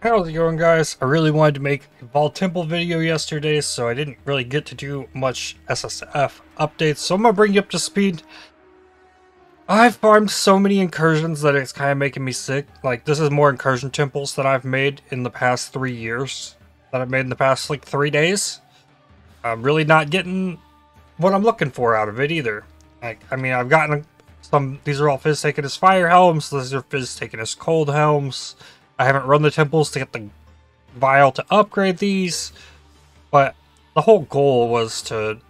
How's it going, guys? I really wanted to make a Vault Temple video yesterday, so I didn't really get to do much SSF updates, so I'm gonna bring you up to speed. I've farmed so many incursions that it's kind of making me sick. Like, this is more incursion temples that I've made in the past 3 years, that I've made in the past, like, 3 days. I'm really not getting what I'm looking for out of it either. Like, I mean, I've gotten some, these are all Fizz taken as fire helms, these are Fizz taken as cold helms. I haven't run the temples to get the vial to upgrade these, but the whole goal was to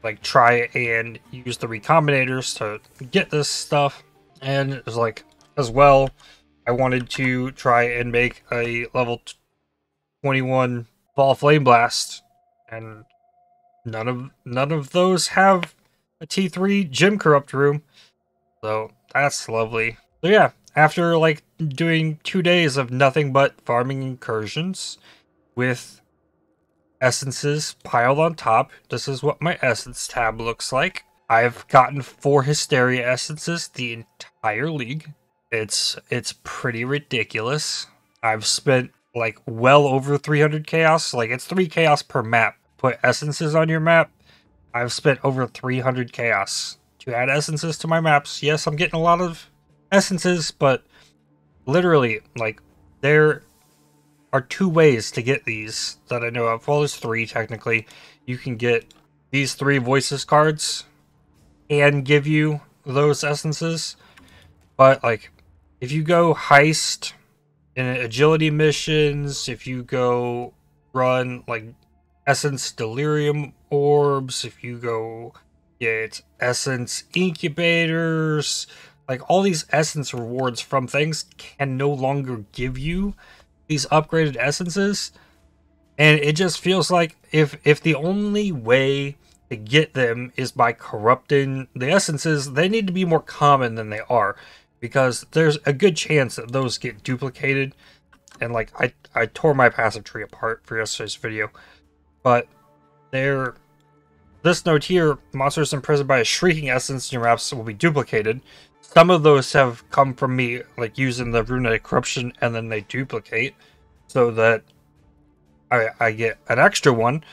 like try and use the recombinators to get this stuff, and it was like, as well, I wanted to try and make a level 21 Ball Flame Blast, and none of those have a T3 Gem Corrupt room, so that's lovely. So yeah, after like doing 2 days of nothing but farming incursions with essences piled on top, this is what my essence tab looks like. I've gotten 4 Hysteria essences the entire league. It's pretty ridiculous. I've spent like well over 300 chaos. Like, it's 3 chaos per map. Put essences on your map. I've spent over 300 chaos to add essences to my maps. Yes, I'm getting a lot of essences, but literally, like, there are 2 ways to get these that I know of. Well, there's 3 technically. You can get these 3 voices cards and give you those essences, but like, if you go heist in agility missions, if you go run like essence delirium orbs, if you go get essence incubators, like, all these essence rewards from things can no longer give you these upgraded essences. And it just feels like if the only way to get them is by corrupting the essences, they need to be more common than they are. Because there's a good chance that those get duplicated. And like, I tore my passive tree apart for yesterday's video. But this note here, monsters imprisoned by a shrieking essence in your maps will be duplicated. Some of those have come from me, like, using the Runic Corruption, and then they duplicate, so that I get an extra one,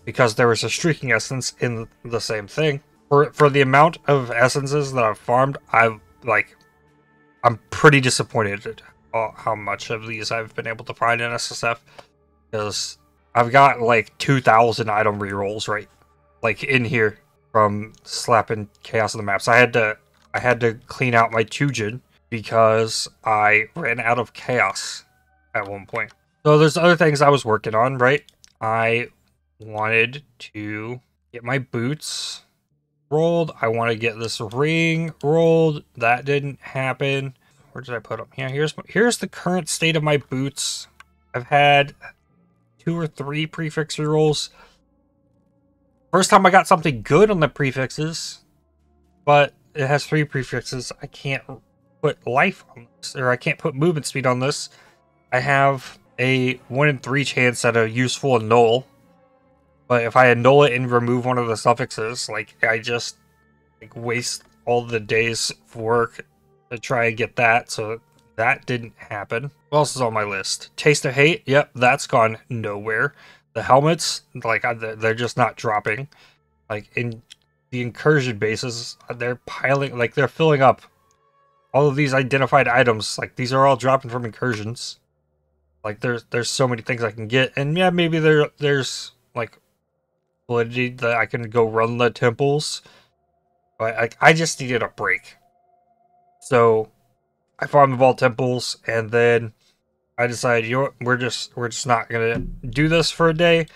because there was a Shrieking Essence in the same thing. For the amount of essences that I've farmed, I'm pretty disappointed at how much of these I've been able to find in SSF, because I've got, like, 2,000 item rerolls, right, like, in here, from slapping chaos on the maps. I had to clean out my Tujin because I ran out of chaos at one point. So there's other things I was working on, right? I wanted to get my boots rolled. I want to get this ring rolled. That didn't happen. Where did I put them? Yeah, here's the current state of my boots. I've had 2 or 3 prefix rolls. First time I got something good on the prefixes, but it has 3 prefixes. I can't put life on this, or I can't put movement speed on this. I have a 1 in 3 chance at a useful null, but if I annul it and remove one of the suffixes, like, I just like waste all the days of work to try and get that, so that didn't happen. What else is on my list? Taste of Hate. Yep, that's gone nowhere. The helmets, like, they're just not dropping. Like, in the incursion bases, they're piling, like, they're filling up all of these identified items. Like, these are all dropping from incursions. Like, there's so many things I can get, and yeah, maybe there's like validity that I can go run the temples, but I just needed a break. So I farmed the Vault Temples, and then I decided, you know what, we're just not gonna do this for a day,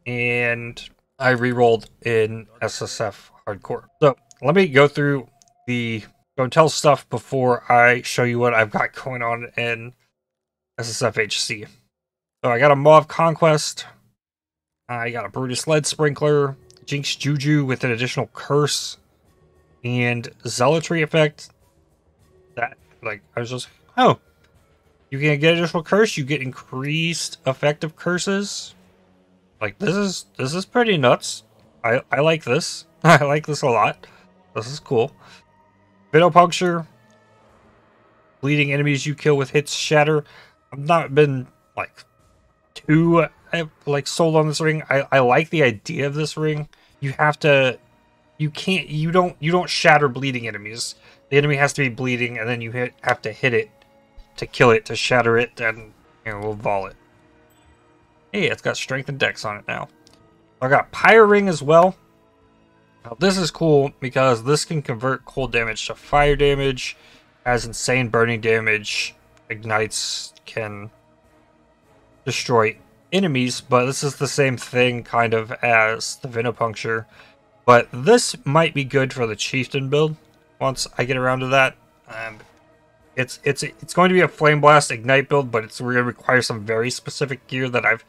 and I re-rolled in SSF Hardcore. So let me go through the don't tell stuff before I show you what I've got going on in SSFHC. So I got a Mauve Conquest. I got a Brutus Lead Sprinkler, Jinx Juju with an additional curse, and Zealotry effect. That, like, I was just, oh, you can get additional curse, you get increased effective curses. Like, this is pretty nuts. I like this. I like this a lot. This is cool. Venopuncture. Bleeding enemies you kill with hits shatter. I've not been like too like sold on this ring. I like the idea of this ring. You have to, you don't shatter bleeding enemies. The enemy has to be bleeding, and then you have to hit it to kill it, to shatter it, and we'll vol it. Hey, it's got strength and dex on it now. I got Pyre Ring as well. Now, this is cool because this can convert cold damage to fire damage, has insane burning damage, ignites, can destroy enemies, but this is the same thing kind of as the Venopuncture. But this might be good for the Chieftain build once I get around to that. It's going to be a Flame Blast Ignite build, but it's going to require some very specific gear that I've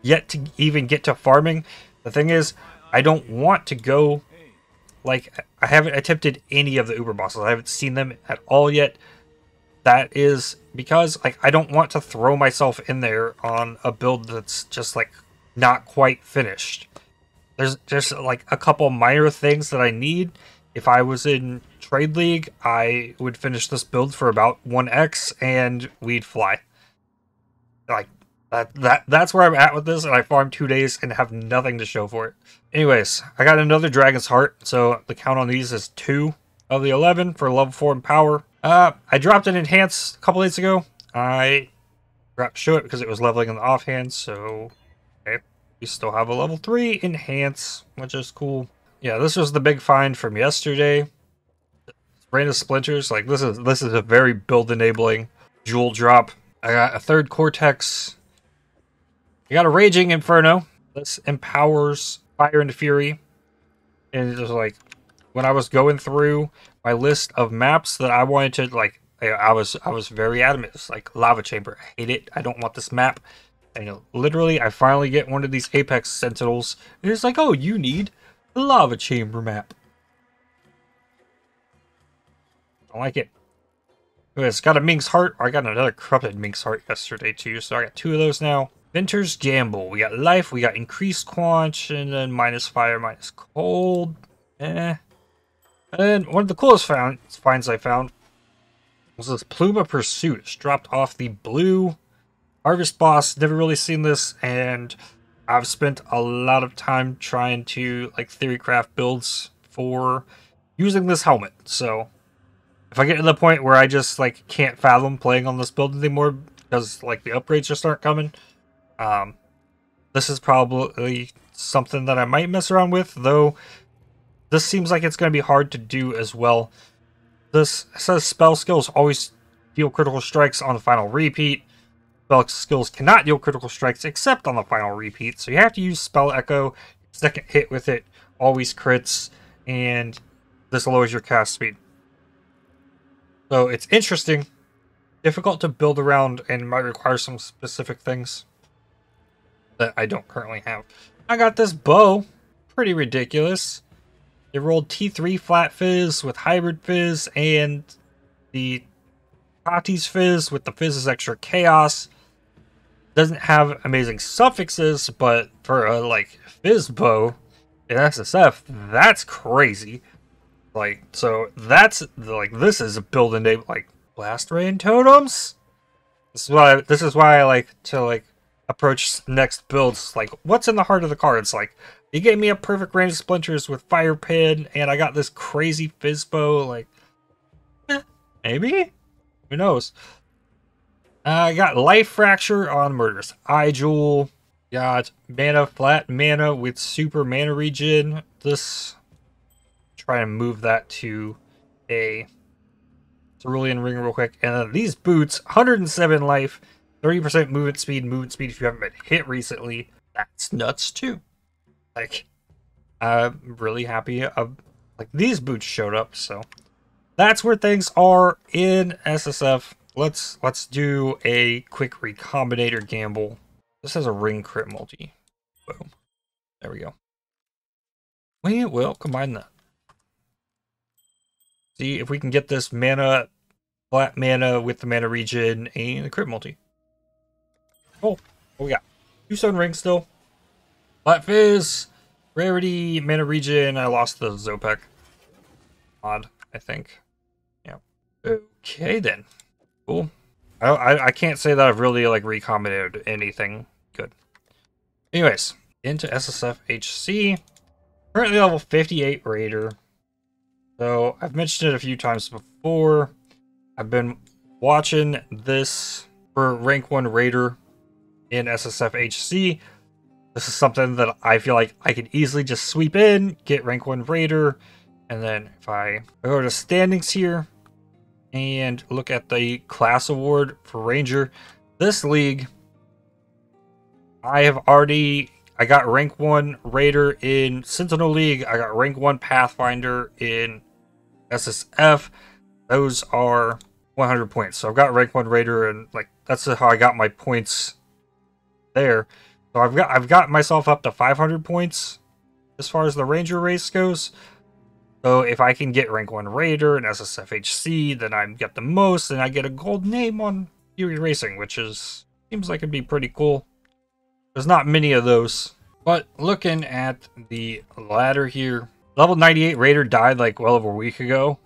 yet to even get to farming. The thing is, I don't want to go, like, I haven't attempted any of the Uber bosses. I haven't seen them at all yet. That is because, like, I don't want to throw myself in there on a build that's just, like, not quite finished. There's just, like, a couple minor things that I need. If I was in Trade League, I would finish this build for about 1x, and we'd fly. Like, that's where I'm at with this, and I farmed 2 days and have nothing to show for it. Anyways, I got another Dragon's Heart, so the count on these is 2 of the 11 for level 4 in power. I dropped an Enhance a couple days ago. I forgot to show it because it was leveling in the offhand, so okay. We still have a level 3 Enhance, which is cool. Yeah, this was the big find from yesterday. Rain of Splinters, like this is a very build enabling jewel drop. I got a third Cortex. I got a Raging Inferno. This empowers Fire into Fury. And it was like, when I was going through my list of maps that I wanted to, like, I was very adamant. It's like Lava Chamber. I hate it. I don't want this map. And literally, I finally get one of these Apex Sentinels. And it's like, oh, you need the Lava Chamber map. I like it. It's got a Minx Heart. I got another Corrupted Minx Heart yesterday too, so I got 2 of those now. Venter's Gamble. We got Life, we got Increased Quench, and then minus Fire, minus Cold. And then one of the coolest finds I found was this Plume of Pursuit. It's dropped off the blue Harvest Boss. Never really seen this, and I've spent a lot of time trying to, like, theorycraft builds for using this helmet, so if I get to the point where I just, like, can't fathom playing on this build anymore because, like, the upgrades just aren't coming, this is probably something that I might mess around with, though this seems like it's going to be hard to do as well. This says spell skills always deal critical strikes on the final repeat. Spell skills cannot deal critical strikes except on the final repeat, so you have to use Spell Echo. Second hit with it always crits, and this lowers your cast speed. So it's interesting, difficult to build around, and might require some specific things that I don't currently have. I got this bow, pretty ridiculous. It rolled T3 Flat Fizz with Hybrid Fizz, and the Tati's Fizz with the Fizz's extra Chaos. Doesn't have amazing suffixes, but for a, like, Fizz bow in SSF, that's crazy. Like, so that's, like, this is a build enable, like, Blast Rain Totems? This is why I like to, like, approach next builds, like, what's in the heart of the cards? Like, you gave me a perfect range of Splinters with Fire Pin, and I got this crazy Fizz bow, like, maybe? Who knows? I got Life Fracture on Murderous Eye Jewel. Got Flat Mana with Super Mana Regen. This, try and move that to a Cerulean Ring real quick. And then these boots, 107 life, 30% movement speed if you haven't been hit recently. That's nuts too. Like, I'm really happy like, these boots showed up, so that's where things are in SSF. Let's do a quick Recombinator gamble. This has a ring crit multi. Boom. There we go. We will combine that. See if we can get this mana, flat mana with the mana regen and the crit multi. Oh, what we got? 2 stone rings still. Flat Fizz, rarity, mana regen. I lost the Zopek mod, I think. Yeah. Okay then. Cool. I can't say that I've really like recommented anything good. Anyways, into SSFHC. Currently level 58 Raider. So I've mentioned it a few times before. I've been watching this for rank 1 Raider in SSFHC. This is something that I feel like I could easily just sweep in, get rank 1 Raider, and then if I go to standings here and look at the class award for Ranger, this league, I got rank 1 Raider in Sentinel League, I got rank 1 Pathfinder in SSF. Those are 100 points. So I've got rank 1 Raider, and like that's how I got my points there. So I've got myself up to 500 points as far as the Ranger race goes. So if I can get rank 1 Raider and SSFHC, then I get the most, and I get a gold name on Fury Racing, which seems like it'd be pretty cool. There's not many of those. But looking at the ladder here, level 98 Raider died like well over a week ago,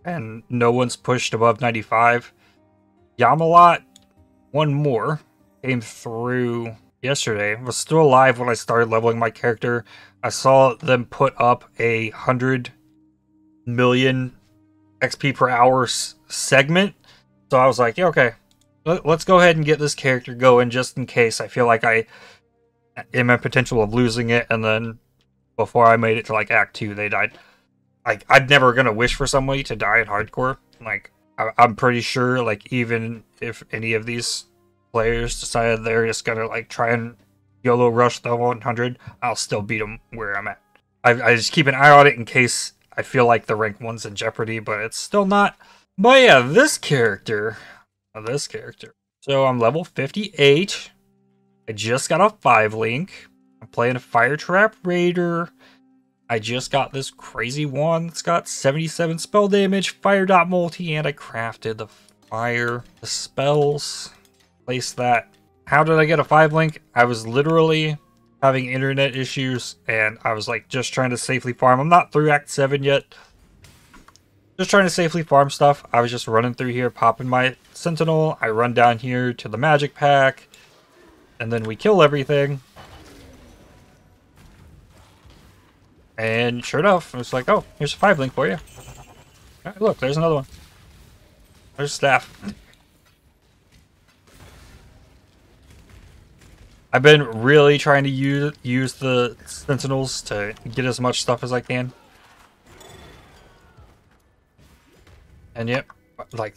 and no one's pushed above 95. Yamalot, one more, came through yesterday. Was still alive when I started leveling my character. I saw them put up 100 million XP per hour segment, so I was like, yeah, okay, let's go ahead and get this character going just in case I feel like I am at potential of losing it. And then before I made it to like Act 2, they died. I'm never gonna wish for somebody to die in hardcore. Like I'm pretty sure, like even if any of these players decided they're just gonna like try and YOLO rush the 100, I'll still beat them where I'm at. I just keep an eye on it in case I feel like the rank 1's in jeopardy, but it's still not. But yeah, this character. So I'm level 58. I just got a 5-link. I'm playing a Fire Trap Raider. I just got this crazy one that's got 77 spell damage, fire dot multi, and I crafted the spells. Place that. How did I get a 5-link? I was literally having internet issues, and I was like just trying to safely farm. I'm not through Act 7 yet. Just trying to safely farm stuff. I was just running through here, popping my Sentinel. I run down here to the magic pack, and then we kill everything. And sure enough, it's like, oh, here's a 5-link for you. Right, look, there's another one. There's staff. I've been really trying to use the Sentinels to get as much stuff as I can. And yep, like,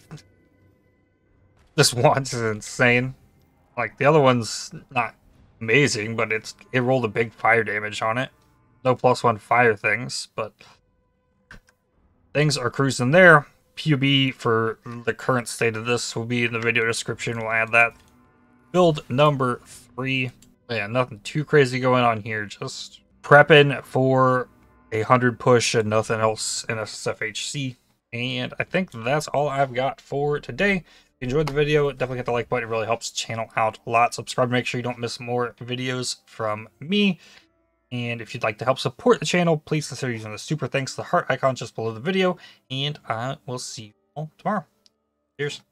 this one's insane. Like, the other one's not amazing, but it rolled a big fire damage on it. No +1 fire things, but things are cruising there. PUB for the current state of this will be in the video description. We'll add that. Build number 3. Yeah, nothing too crazy going on here. Just prepping for 100 push and nothing else in SSFHC. And I think that's all I've got for today. If you enjoyed the video, definitely hit the like button. It really helps the channel out a lot. Subscribe to make sure you don't miss more videos from me. And if you'd like to help support the channel, please consider using the super thanks, the heart icon just below the video. And I will see you all tomorrow. Cheers.